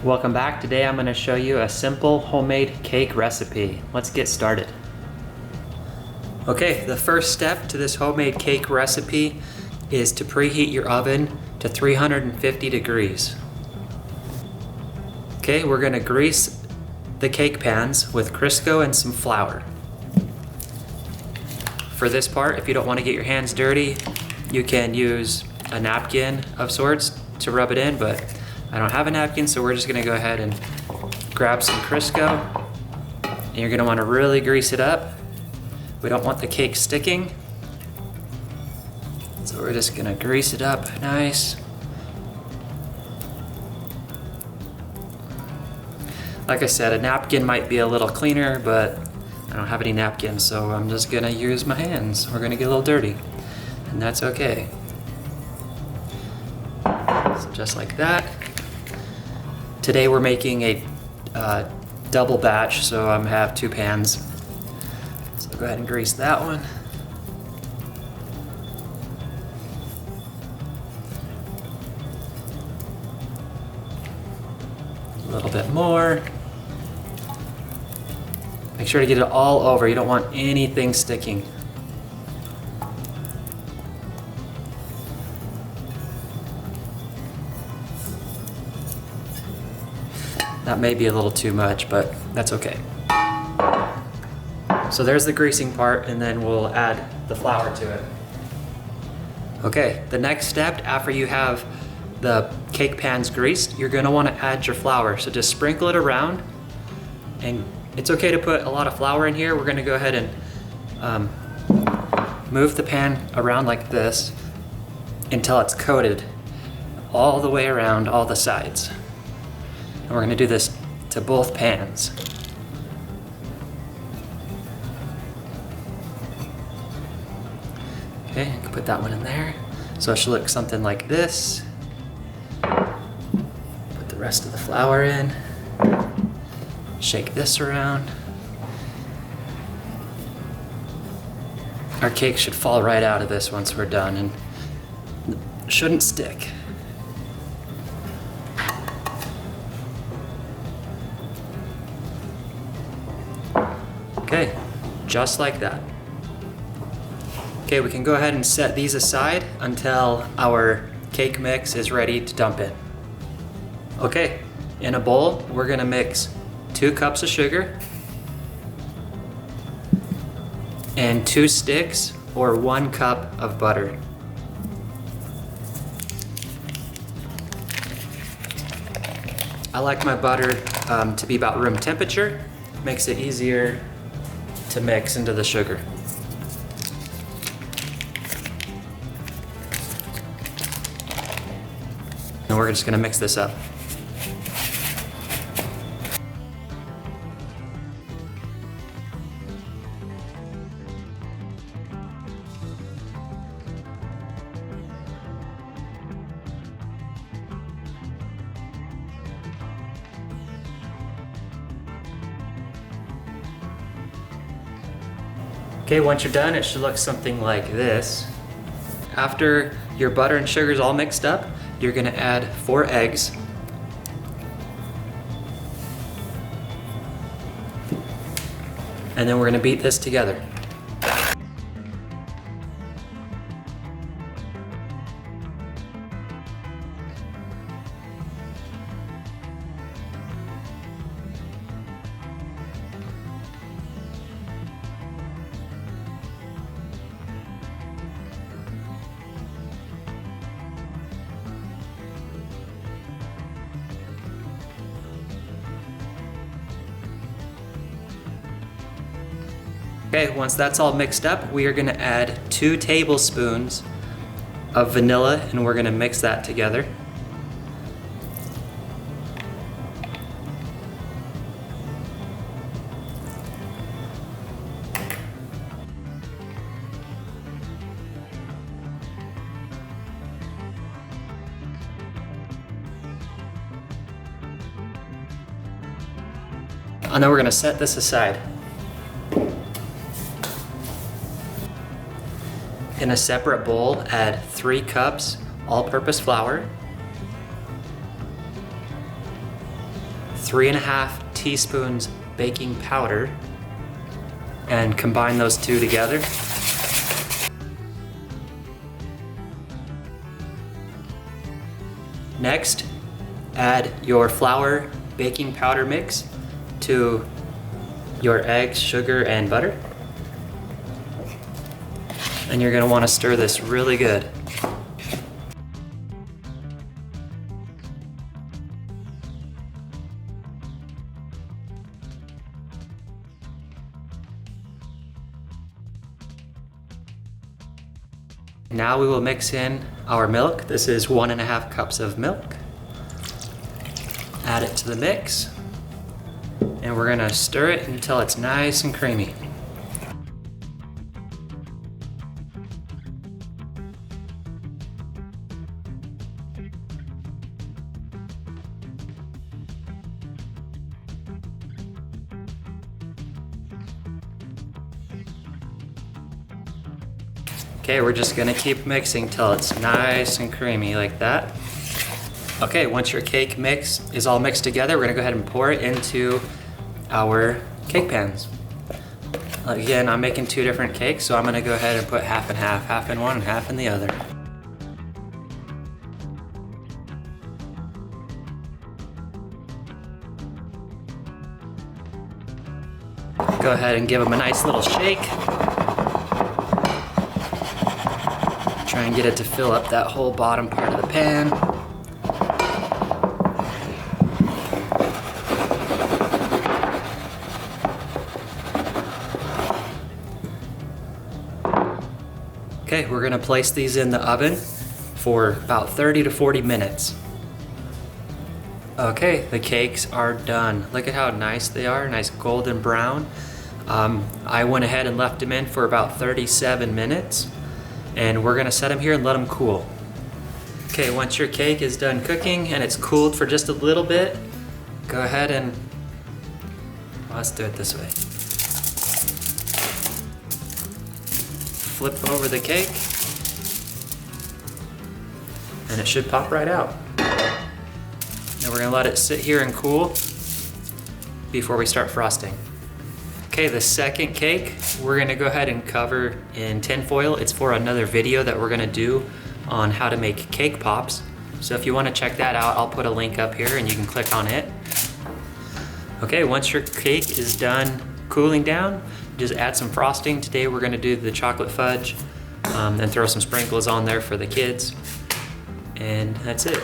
Welcome back. Today I'm going to show you a simple homemade cake recipe. Let's get started. Okay, the first step to this homemade cake recipe is to preheat your oven to 350 degrees. Okay, we're going to grease the cake pans with Crisco and some flour. For this part, if you don't want to get your hands dirty, you can use a napkin of sorts to rub it in, but I don't have a napkin, so we're just gonna go ahead and grab some Crisco. And you're gonna wanna really grease it up. We don't want the cake sticking. So we're just gonna grease it up nice. Like I said, a napkin might be a little cleaner, but I don't have any napkins, so I'm just gonna use my hands. We're gonna get a little dirty, and that's okay. So just like that. Today we're making a double batch, so I have two pans. So go ahead and grease that one. A little bit more. Make sure to get it all over. You don't want anything sticking. That may be a little too much, but that's okay. So there's the greasing part, and then we'll add the flour to it. Okay, the next step after you have the cake pans greased, you're gonna wanna add your flour. So just sprinkle it around, and it's okay to put a lot of flour in here. We're gonna go ahead and move the pan around like this until it's coated all the way around all the sides. And we're gonna do this to both pans. Okay, I can put that one in there. So it should look something like this. Put the rest of the flour in. Shake this around. Our cake should fall right out of this once we're done and shouldn't stick. Okay, just like that. Okay, we can go ahead and set these aside until our cake mix is ready to dump in. Okay, in a bowl, we're gonna mix 2 cups of sugar and 2 sticks or 1 cup of butter. I like my butter to be about room temperature. Makes it easier to mix into the sugar. And we're just gonna mix this up. Okay, once you're done, it should look something like this. After your butter and sugar is all mixed up, you're gonna add 4 eggs. And then we're gonna beat this together. Okay, once that's all mixed up, we are gonna add 2 tablespoons of vanilla, and we're gonna mix that together. And then we're gonna set this aside. In a separate bowl, add 3 cups all-purpose flour, 3.5 teaspoons baking powder and combine those two together. Next, add your flour baking powder mix to your eggs, sugar, and butter. And you're gonna wanna stir this really good. Now we will mix in our milk. This is 1.5 cups of milk. Add it to the mix, and we're gonna stir it until it's nice and creamy. Okay, we're just gonna keep mixing till it's nice and creamy like that. Okay, once your cake mix is all mixed together, we're gonna go ahead and pour it into our cake pans. Again, I'm making 2 different cakes, so I'm gonna go ahead and put half and half in one and half in the other. Go ahead and give them a nice little shake. Try and get it to fill up that whole bottom part of the pan. Okay, we're gonna place these in the oven for about 30 to 40 minutes. Okay, the cakes are done. Look at how nice they are, nice golden brown. I went ahead and left them in for about 37 minutes. And we're gonna set them here and let them cool. Okay, once your cake is done cooking and it's cooled for just a little bit, go ahead and, let's do it this way. Flip over the cake, and it should pop right out. Now we're gonna let it sit here and cool before we start frosting. Okay, the second cake, we're gonna go ahead and cover in tin foil. It's for another video that we're gonna do on how to make cake pops. So if you wanna check that out, I'll put a link up here and you can click on it. Okay, once your cake is done cooling down, just add some frosting. Today we're gonna do the chocolate fudge, and throw some sprinkles on there for the kids. And that's it.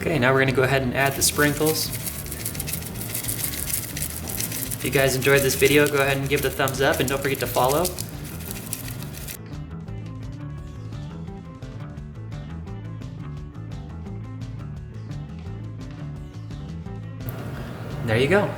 Okay, now we're gonna go ahead and add the sprinkles. If you guys enjoyed this video, go ahead and give it a thumbs up and don't forget to follow. There you go.